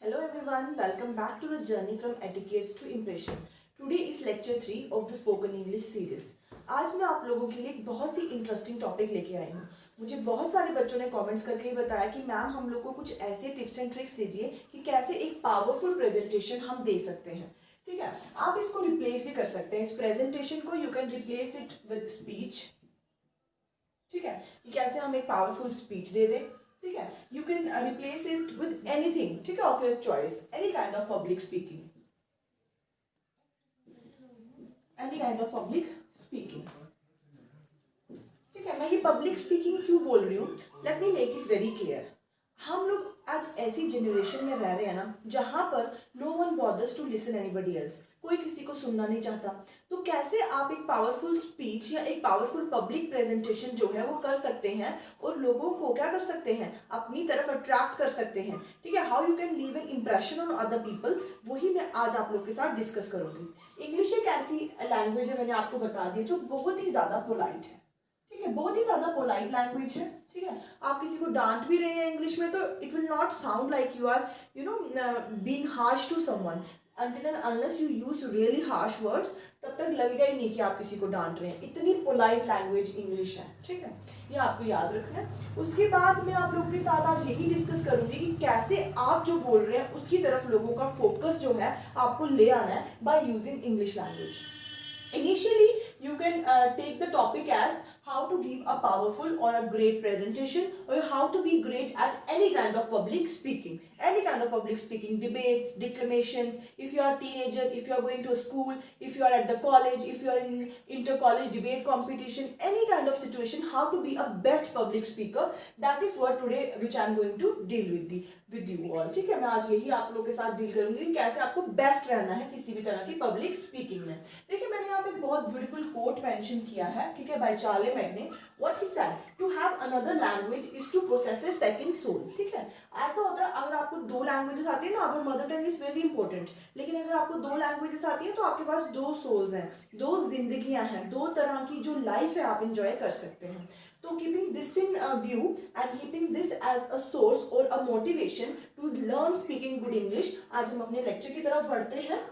Hello everyone, welcome back to the journey from etiquettes to impression. Today is lecture 3 of the spoken English series. आज मैं आप लोगों के लिए एक बहुत सी इंटरेस्टिंग टॉपिक लेके आई हूँ. मुझे बहुत सारे बच्चों ने कमेंट्स करके ही बताया कि मैम हम लोग को कुछ ऐसे टिप्स एंड ट्रिक्स दीजिए कि कैसे एक पावरफुल प्रेजेंटेशन हम दे सकते हैं. ठीक है, आप इसको रिप्लेस भी कर सकते हैं. इस प्रेजेंटेशन को you can replace it with speech. ठीक है, कि कैसे हम एक पावरफुल स्पीच दे दें. ठीक है, you can replace it with anything. ठीक है, of your choice, any kind of public speaking, any kind of public speaking. ठीक है, मैं ये पब्लिक स्पीकिंग क्यों बोल रही हूँ, let me make it very clear. हम लोग आज ऐसी जनरेशन में रह रहे हैं ना जहाँ पर no one bothers to listen anybody else. कोई किसी को सुनना नहीं चाहता. तो कैसे आप एक पावरफुल स्पीच या एक पावरफुल पब्लिक प्रेजेंटेशन जो है वो कर सकते हैं और लोगों को क्या कर सकते हैं, अपनी तरफ अट्रैक्ट कर सकते हैं. ठीक है, how you can leave an impression on other people, वही मैं आज आप लोग के साथ डिस्कस करूंगी. इंग्लिश एक ऐसी लैंग्वेज है, मैंने आपको बता दिया, जो बहुत ही ज़्यादा पोलाइट है. ठीक है, बहुत ही ज़्यादा पोलाइट लैंग्वेज है. ठीक है, आप किसी को डांट भी रहे हैं इंग्लिश में तो it will not sound like you are being harsh to someone. Until and unless you use really harsh words, तब तक लगेगा ही नहीं कि आप किसी को डांट रहे हैं. इतनी पोलाइट लैंग्वेज इंग्लिश है. ठीक है, ये आपको याद रखना है. उसके बाद मैं आप लोगों के साथ आज यही डिस्कस करूंगी कि कैसे आप जो बोल रहे हैं उसकी तरफ लोगों का फोकस जो है आपको ले आना है by using English language. Initially, you can take the topic as how to give a powerful or a great presentation, or how to be great at any kind of public speaking. Any kind of public speaking, debates, declamations. If you are a teenager, if you are going to a school, if you are at the college, if you are in inter-college debate competition, any kind of situation, how to be a best public speaker. That is what today, which I am going to deal with you all. ठीक है, मैं आज यही आप लोगों के साथ deal करूंगी कि कैसे आपको बेस्ट रहना है किसी भी तरह की पब्लिक स्पीकिंग में. देखिए, मैंने यहाँ पे एक बहुत ब्यूटीफुल कोट मेंशन किया है. ठीक है, बाय चार्लेमेग ने. What he said, to have another language is to possess a second soul. ठीक है, ऐसा होता है अगर आपको दो लैंग्वेजेस आती है ना, अगर mother tongue is very important, लेकिन अगर आपको दो लैंग्वेजेस आती है तो आपके पास दो सोल्स हैं, दो जिंदगियां हैं, दो तरह की जो लाइफ है आप इंजॉय कर सकते हैं. तो keeping this in view and keeping this as a source और a motivation to learn speaking good English, आज हम अपने लेक्चर की तरफ बढ़ते हैं.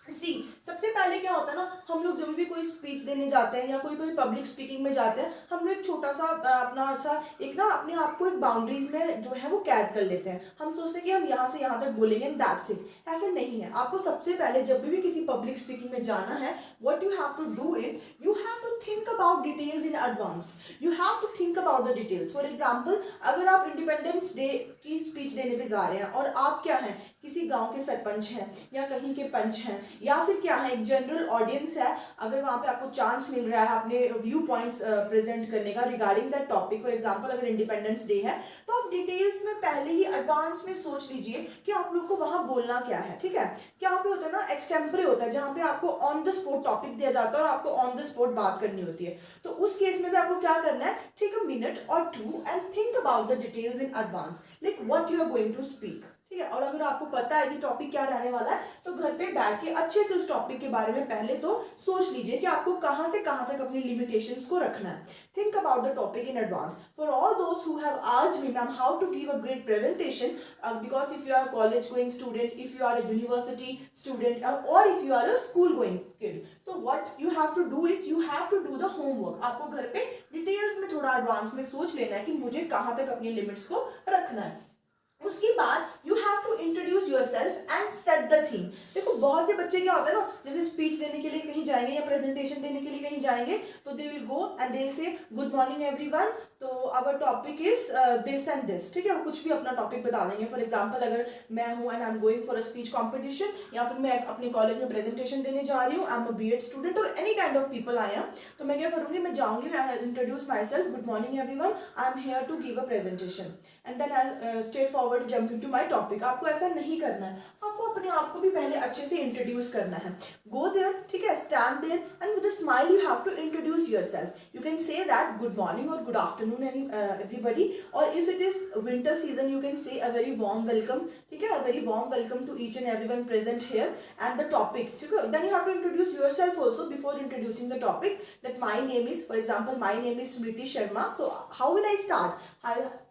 सबसे पहले क्या होता है ना, हम लोग जब भी कोई स्पीच देने जाते हैं या कोई पब्लिक स्पीकिंग में जाते हैं, हम लोग एक छोटा सा अपना सा एक ना अपने आप को एक बाउंड्रीज में जो है वो कैद कर लेते हैं. हम सोचते हैं कि हम यहाँ से यहाँ तक बोलेंगे एंड दैट्स इट. ऐसे नहीं है. आपको सबसे पहले जब भी किसी पब्लिक स्पीकिंग में जाना है, what you have to do is you have to think about details in advance. You have to think about the details. For example, अगर आप इंडिपेंडेंस डे की स्पीच देने पर जा रहे हैं और आप क्या हैं, किसी गाँव के सरपंच हैं या कहीं के पंच हैं या फिर क्या है, एक जनरल ऑडियंस है, अगर वहाँ पे आपको चांस मिल रहा है अपने व्यू पॉइंट्स प्रेजेंट करने का regarding that topic, for example अगर इंडिपेंडेंस डे है, तो आप डिटेल्स में पहले ही एडवांस में सोच लीजिए कि आप लोग को वहाँ बोलना क्या है. ठीक है, क्या पे होता है ना, एक्सटेम्परे होता है जहाँ पे आपको ऑन द स्पॉट टॉपिक दिया जाता है और आपको ऑन द स्पॉट बात करनी होती है. तो उस केस में भी आपको क्या करना है, टेक अ मिनट और two and think about the details in advance, like what you are going to speak. ठीक है, और अगर आपको पता है कि टॉपिक क्या रहने वाला है, तो घर पे बैठ के अच्छे से उस टॉपिक के बारे में पहले तो सोच लीजिए कि आपको कहां से कहां तक अपनी लिमिटेशंस को रखना है. Think about the topic in advance. For all those who have asked me ma'am how to give a great presentation, because if you are college going student, if you are a university student, और if you are a school going kid, so what you have to do is you have to do the homework. आपको घर पे details में थोड़ा advance में सोच लेना है कि मुझे कहां तक अपनी लिमिट्स को रखना है. उसके बाद you have to introduce yourself and set the theme. देखो, बहुत से बच्चे क्या होता है ना, जैसे स्पीच देने के लिए कहीं जाएंगे या प्रेजेंटेशन देने के लिए कहीं जाएंगे, तो they will go and they will say good morning everyone, तो our topic is this and this. ठीक है, वो कुछ भी अपना टॉपिक बता देंगे. फॉर एग्जांपल, अगर मैं हूँ and I am going for a speech competition, या फिर मैं अपने कॉलेज में प्रेजेंटेशन देने जा रही हूँ, I am a BEd student और any kind of people I am, तो मैं क्या करूँगी, मैं जाऊँगी, I introduce my self, good morning everyone, I am here to give a presentation, and then I straight forward jump into my topic. आपको ऐसा नहीं करना है. आपको अपने आप को भी पहले अच्छे से इंट्रोड्यूस करना है. गो देयर, ठीक है, stand there and with a smile you have to introduce yourself. You can say that good morning और good afternoon everybody, or if it is winter season you can say a very warm welcome. ठीक है, a very warm welcome to each and everyone present here and the topic. ठीक है, then you have to introduce yourself also before introducing the topic, that my name is, for example, my name is Smriti Sharma, so how will I start?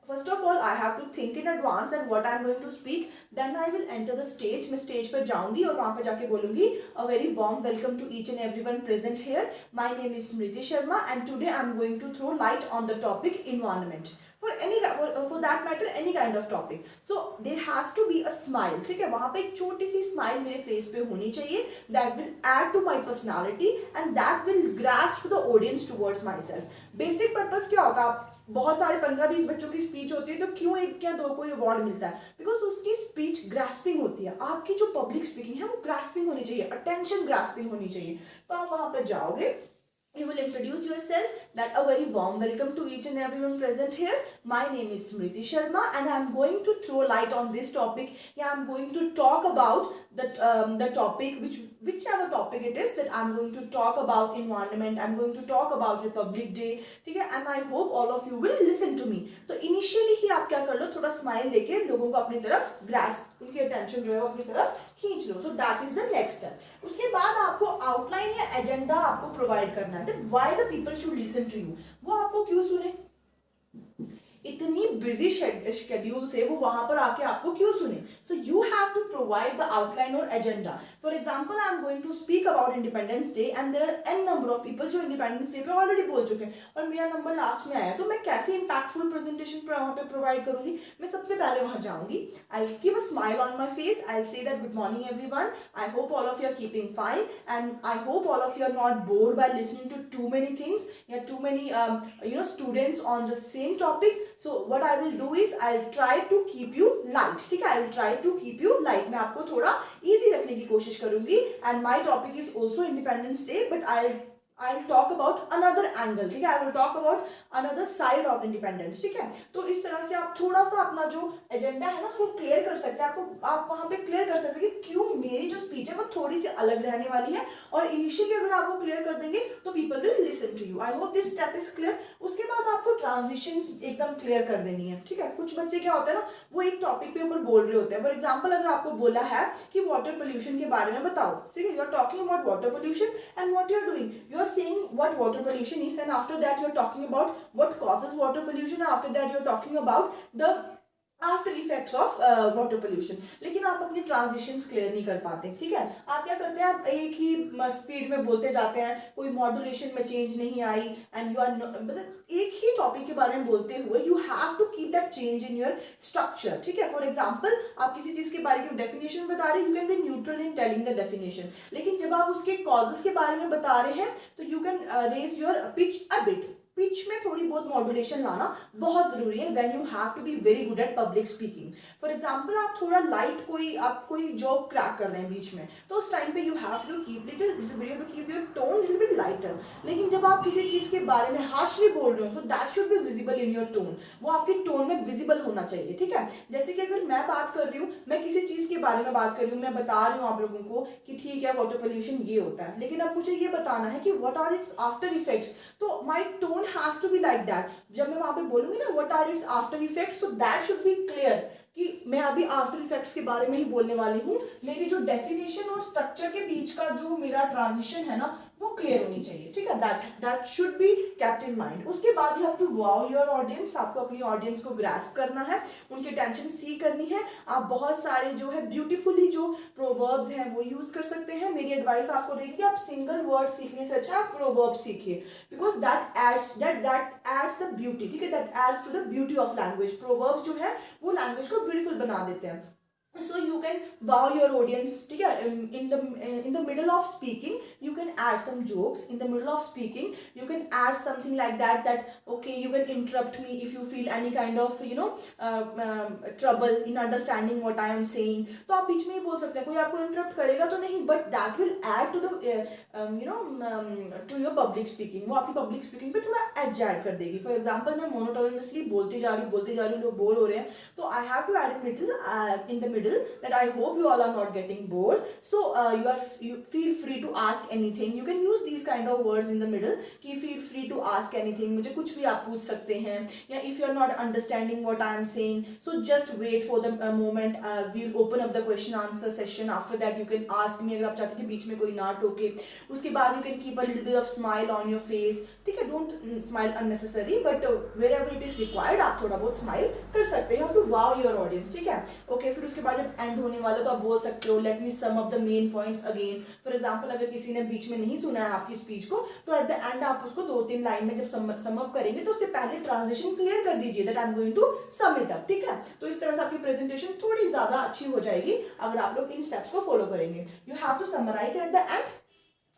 First of all, I have to think in advance that what I am going to speak. Then I will enter the stage. मैं stage पर जाऊंगी और वहाँ पे जाके बोलूंगी a very warm welcome to each and everyone present here. My name is Smriti Sharma and today I am going to throw light on the topic environment. For that matter any kind of topic. So there has to be a smile. ठीक है, वहाँ पे एक छोटी सी smile मेरे face पे होनी चाहिए. That will add to my personality and that will grasp the audience towards myself. Basic purpose क्या होगा? बहुत सारे 15-20 बच्चों की स्पीच होती है तो क्यों एक या दो को अवार्ड मिलता है? बिकॉज उसकी स्पीच ग्रास्पिंग होती है. आपकी जो पब्लिक स्पीकिंग है वो ग्रास्पिंग होनी चाहिए, अटेंशन ग्रास्पिंग होनी चाहिए. तो आप वहां पर जाओगे, you will introduce yourself, that a very warm welcome to each and everyone present here. My name is Smriti Sharma and I am going to throw light on this topic. Yeah, I am going to talk about the topic, whichever topic it is, that I am going to talk about environment. I am going to talk about Republic Day. ठीक है, and I hope all of you will listen to me. तो initially ही आप क्या कर लो, थोड़ा smile लेके लोगों को अपनी तरफ grasp, उनकी attention जो है वो अपनी तरफ खींच लो. So that is the next step. उसके बाद आपको outline या agenda आपको provide करना है. That why the people should listen to you. वो आपको क्यों सुने? इतनी बिजी शेड्यूल से वो वहां पर आके आपको क्यों सुने? So you have to provide the outline और agenda. For example I am going to speak about Independence Day and there are an number of people जो इंडिपेंडेंस डे पे ऑलरेडी बोल चुके हैं और मेरा नंबर लास्ट में आया, तो मैं कैसे इंपैक्टफुल प्रेजेंटेशन वहां पे प्रोवाइड करूंगी? मैं सबसे पहले वहां जाऊंगी, I will keep a smile on my face, I will say that good morning everyone, I hope all of you are keeping fine and I hope all of you are not bored by listening to too many things या too many students on the same topic. So what I do is I'll try to keep you light. ठीक है, I will try to keep you light. मैं आपको थोड़ा easy रखने की कोशिश करूंगी and my topic is also Independence Day but I'll talk about another angle. ठीक है, I will talk about another side of independence. ठीक है, तो इस तरह से आप थोड़ा सा अपना जो एजेंडा है ना उसको क्लियर कर सकते हैं. आप वहां पे क्लियर कर सकते हैं कि क्यों मेरी जो स्पीच है वो थोड़ी सी अलग रहने वाली है और इनिशियली अगर आप वो क्लियर कर देंगे तो people will listen to you. I hope this step is clear. उसके बाद आपको ट्रांजिशन एकदम क्लियर कर देनी है. ठीक है, कुछ बच्चे क्या होते हैं ना, वो एक टॉपिक पे ऊपर बोल रहे होते हैं. फॉर एग्जाम्पल अगर आपको बोला है कि वाटर पोल्यूशन के बारे में बताओ, ठीक है, you are talking about water pollution and what you are doing, you are saying what water pollution is and after that you are talking about what causes water pollution and after that you are talking about the after effects of water pollution. लेकिन आप अपनी transitions clear नहीं कर पाते. ठीक है, आप क्या करते हैं, आप एक ही स्पीड में बोलते जाते हैं, कोई मॉड्यूलेशन में चेंज नहीं आई एंड यू आर मतलब एक ही टॉपिक के बारे में बोलते हुए you have to keep that change in your structure. ठीक है, फॉर एग्जाम्पल आप किसी चीज के बारे में डेफिनेशन बता रहे हैं, you can be neutral in telling the definition, लेकिन जब आप उसके कॉजेस के बारे में बता रहे हैं तो you can raise your pitch a bit. Pitch में थोड़ी बहुत मॉड्यूलेशन लाना बहुत जरूरी है when you have to be very good at public speaking. For example आप थोड़ा लाइट कोई जॉब क्रैक कर रहे हैं बीच में, तो उस टाइम पे you have to keep your tone little bit lighter. लेकिन जब आप किसी चीज के बारे में हार्शली बोल रहे हो so that should be visible in your tone. वो आपके टोन में विजिबल होना चाहिए. ठीक है, जैसे कि अगर मैं बात कर रही हूँ, मैं किसी चीज के बारे में बात कर रही हूँ, मैं बता रही हूँ आप लोगों को कि ठीक है वाटर पोल्यूशन ये होता है, लेकिन अब मुझे ये बताना है कि what are its after effects, तो my tone has to be like that. जब मैं वहां पे बोलूंगी ना what are its after effects, so that should be clear कि मैं अभी आफ्टर इफेक्ट्स के बारे में ही बोलने वाली हूँ. मेरी जो डेफिनेशन और स्ट्रक्चर के बीच का जो मेरा ट्रांजिशन है ना वो क्लियर होनी चाहिए. ठीक है, that should be kept in mind. उसके बाद you have to wow your audience. आपको अपनी ऑडियंस को ग्रास्प करना है, उनकी टेंशन सी करनी है. आप बहुत सारे जो है ब्यूटीफुली जो प्रोवर्ब्स हैं वो यूज कर सकते हैं. मेरी एडवाइस आपको रहेगी कि आप सिंगल वर्ड सीखने से अच्छा आप प्रोवर्ब सीखिए, because that adds the beauty. ठीक है, that adds to the beauty of language. Proverb जो है वो लैंग्वेज को ब्यूटीफुल बना देते हैं. So you can wow your audience. ठीक है, in the middle of speaking you can add some jokes. In the middle of speaking you can add something like that okay, you can interrupt me if you feel any kind of trouble in understanding what I am saying. तो आप बीच में ही बोल सकते हैं, कोई आपको interrupt करेगा तो नहीं, but that will add to the to your public speaking. वो आपकी पब्लिक स्पीकिंग पे थोड़ा एज ऐड कर देगी. फॉर एग्जाम्पल मैं मोनोटोनसली बोलती जा रही हूँ, लोग बोर हो रहे हैं, तो I have to add in the middle middle that I hope you all are not getting bored. So you feel free to ask anything. You can use these kind of words in the middle कि feel free to ask anything. मुझे कुछ भी आप पूछ सकते हैं, या if you are not understanding what I am saying, so just wait for the moment. We'll open up the question answer session. After that you can ask me. अगर आप चाहते हैं कि बीच में कोई ना टोके, उसके बाद you can keep a little bit of smile on your face. ठीक है, don't smile unnecessary, but wherever it is required आप थोड़ा बहुत स्माइल कर सकते हैं, to wow your audience. ठीक है, ओके. फिर उसके बाद जब एंड होने वाला तो आप बोल सकते हो let me sum up the main points again. For example अगर किसी ने बीच में नहीं सुना है आपकी स्पीच को, तो एट द एंड आप उसको 2-3 लाइन में जब सम अप करेंगे तो उससे पहले ट्रांजिशन क्लियर कर दीजिए that I am going to sum it up. ठीक है, तो इस तरह से आपकी प्रेजेंटेशन थोड़ी ज्यादा अच्छी हो जाएगी अगर आप लोग इन स्टेप्स को फॉलो करेंगे. You have to summarise at the end.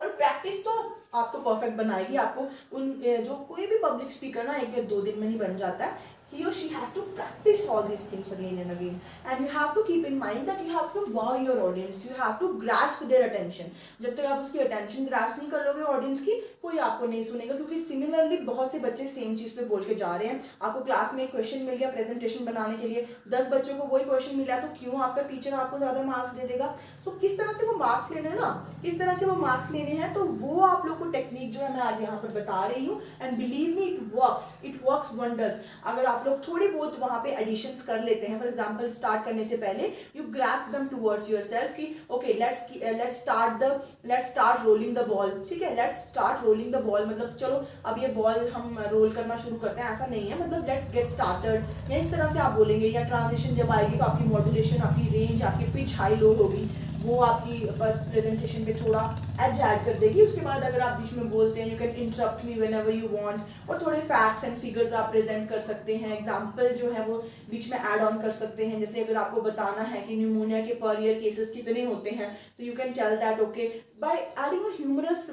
और प्रैक्टिस तो आपको परफेक्ट बनाएगी. आपको उन जो कोई भी पब्लिक स्पीकर ना 1 या 2 दिन में नहीं बन जाता है. He or she has to practice all these things again and again, and you have to keep in mind that you have to wow your audience. You have to grasp their attention. जब तक आप उसकी attention grasp नहीं कर लोगे audience की, कोई आपको नहीं सुनेगा. क्योंकि सिमिलरली बहुत से बच्चे सेम चीज़ पे बोल के जा रहे हैं. आपको क्लास में एक क्वेश्चन मिल गया प्रेजेंटेशन बनाने के लिए, 10 बच्चों को वही क्वेश्चन मिला, तो क्यों आपका टीचर आपको ज़्यादा मार्क्स दे देगा? सो किस तरह से वो मार्क्स लेने हैं ना, किस तरह से वो मार्क्स लेने हैं, तो वो आप लोग को टेक्निक जो है मैं आज यहाँ पर बता रही हूँ. And believe me, it works wonders. अगर आप लोग थोड़ी बहुत वहाँ पे एडिशंस कर लेते हैं, फॉर एग्जांपल स्टार्ट करने से पहले you grasp them towards yourself कि okay let's start rolling the ball. ठीक है, let's start rolling the ball मतलब चलो अब ये बॉल हम रोल करना शुरू करते हैं, ऐसा नहीं है. मतलब लेट्स गेट स्टार्टेड, या इस तरह से आप बोलेंगे. या ट्रांजिशन जब आएगी तो आपकी मॉड्यूलेशन, आपकी रेंज, आपकी पिच हाई लो होगी, वो आपकी बस प्रेजेंटेशन पे थोड़ा एज ऐड कर देगी. उसके बाद अगर आप बीच में बोलते हैं you can interrupt me whenever you want, और थोड़े फैक्ट्स एंड फिगर्स आप प्रेजेंट कर सकते हैं. एग्जांपल जो है वो बीच में ऐड ऑन कर सकते हैं. जैसे अगर आपको बताना है कि न्यूमोनिया के पर ईयर केसेस कितने होते हैं, तो you can tell that okay by adding a humorous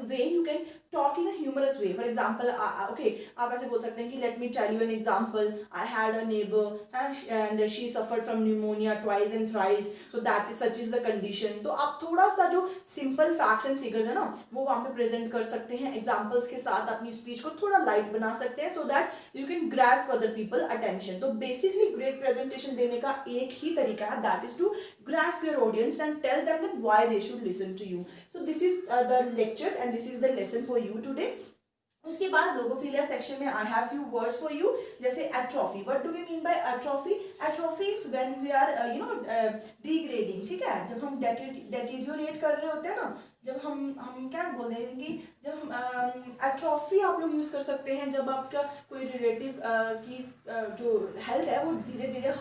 way you can talk in a humorous way. For example, okay, आप ऐसे बोल सकते हैं कि let me tell you an example. I had a neighbor and she suffered from pneumonia twice and thrice, so that is such is the condition. तो आप थोड़ा सा जो simple facts and figures है ना, वो वहाँ पे present कर सकते हैं. examples के साथ अपनी speech को थोड़ा light बना सकते हैं, so that you can grasp other people attention. तो basically great presentation देने का एक ही तरीका है, that is to grasp your audience and tell them that why they should listen to you. So this is the lecture and this is the lesson for you today. उसके बाद logophilia section में I have few words for you. जैसे atrophy, what do we mean by atrophy? Atrophy is when we are degrading. ठीक है, जब हम डेटीरियोरेट कर रहे होते हैं ना, जब हम क्या बोल रहे हैं कि जब हम एट्रोफी आप लोग यूज़ कर सकते हैं जब आपका कोई रिलेटिव की जो हेल्थ है वो धीरे धीरे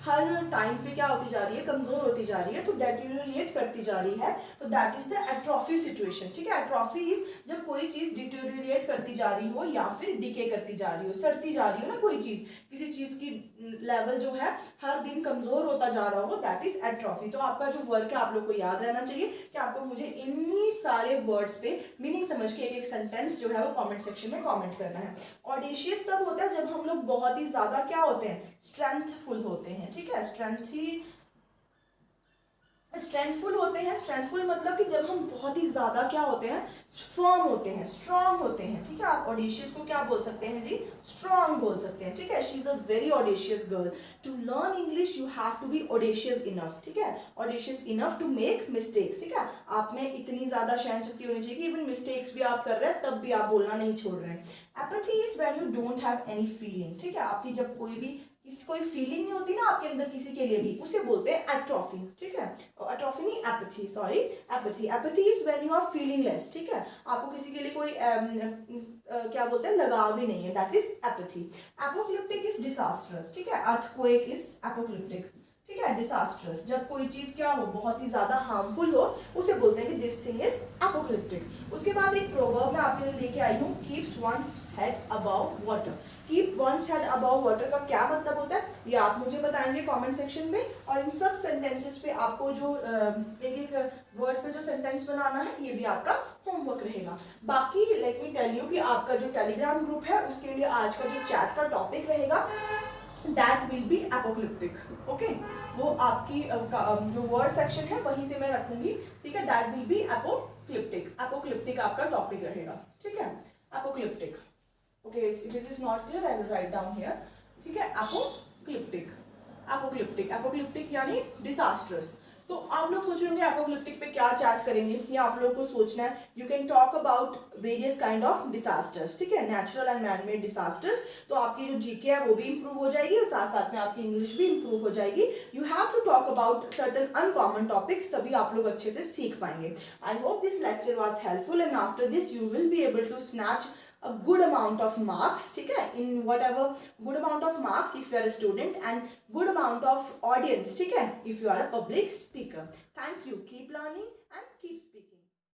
हर टाइम पे क्या होती जा रही है, कमज़ोर होती जा रही है, तो डेटीरियोरेट करती जा रही है, तो that is the atrophy situation. ठीक है, एट्रोफी इज जब कोई चीज़ डिटेरियोरेट करती जा रही हो या फिर डिके करती जा रही हो, सड़ती जा रही हो ना, कोई चीज़, किसी चीज़ की लेवल जो है हर दिन कमज़ोर होता जा रहा हो, दैट इज एट्रोफी. तो आपका जो वर्क है आप लोग को याद रहना चाहिए कि आपको मुझे इन्हीं सारे वर्ड्स पे मीनिंग समझ के एक सेंटेंस जो है वो कमेंट सेक्शन में कमेंट करना है. ऑडेशियस तब होता है जब हम लोग बहुत ही ज़्यादा क्या होते हैं, स्ट्रेंथफुल होते हैं. ठीक है, स्ट्रेंथफुल होते हैं. स्ट्रेंथफुल मतलब कि जब हम बहुत ही ज़्यादा क्या होते हैं, फर्म होते हैं, स्ट्रांग होते हैं. ठीक है, आप ऑडेशियस को क्या बोल सकते हैं जी, स्ट्रांग बोल सकते हैं. ठीक है, she is a very audacious girl. To learn English you have to be audacious enough. ठीक है, audacious enough to make mistakes. ठीक है, आप में इतनी ज़्यादा सहन शक्ति होनी चाहिए कि इवन मिस्टेक्स भी आप कर रहे हैं तब भी आप बोलना नहीं छोड़ रहे हैं. Apathy is when you don't have any feeling. ठीक है, आपकी जब कोई फीलिंग नहीं होती ना आपके अंदर किसी के लिए भी, उसे बोलते हैं एट्रोफी. ठीक है, एट्रोफी नहीं, apathy, sorry, apathy. Apathy is when you are feelingless. ठीक है, आपको किसी के लिए कोई क्या बोलते हैं, लगाव ही नहीं है, that is apathy. Apocalyptic is disastrous. ठीक है, अर्थक्वेक इज एपोक्लिप्टिक. ठीक है, डिसास्ट्रस जब कोई चीज़ क्या हो, बहुत ही ज़्यादा हार्मफुल हो, उसे बोलते हैं कि दिस थिंग इज एपोक्लिप्टिक. उसके बाद एक प्रोवर्ब मैं आपके लिए लेके आई हूँ, keeps one's head above water. Keep one's head above water का क्या मतलब होता है, ये आप मुझे बताएंगे कमेंट सेक्शन में. और इन सब सेंटेंसेस पे आपको जो एक वर्ड्स पे जो सेंटेंस बनाना है, ये भी आपका होमवर्क रहेगा. बाकी लेट मी टेल यू कि आपका जो टेलीग्राम ग्रुप है उसके लिए आज का जो चैट का टॉपिक रहेगा that will be apocalyptic. Okay, वो आपकी जो वर्ड सेक्शन है वहीं से मैं रखूंगी. ठीक है, that will be apocalyptic. Apocalyptic आपका टॉपिक रहेगा. ठीक है, apocalyptic. Okay, if it is not clear I will write down here. ठीक है, एपोक्लिप्टिक. एपोक्लिप्टिक, एपोक्लिप्टिक यानी डिसास्ट्रस। तो आप लोग सोच रहे होंगे एपोक्लिप्टिक पे क्या चैट करेंगे, या आप लोग को सोचना है you can talk about various kind of disasters, ठीक है, natural and man made disasters. तो आपकी जो जीके है वो भी इंप्रूव हो जाएगी और साथ साथ में आपकी इंग्लिश भी इंप्रूव हो जाएगी। You have to talk about certain uncommon topics, तभी आप लोग अच्छे से सीख पाएंगे। I hope this lecture was helpful and after this you will be able to snatch a good amount of marks, ठीक है, in whatever, good amount of marks if you are a student and good amount of audience, ठीक है, if you are a public speaker. Thank you, keep learning and keep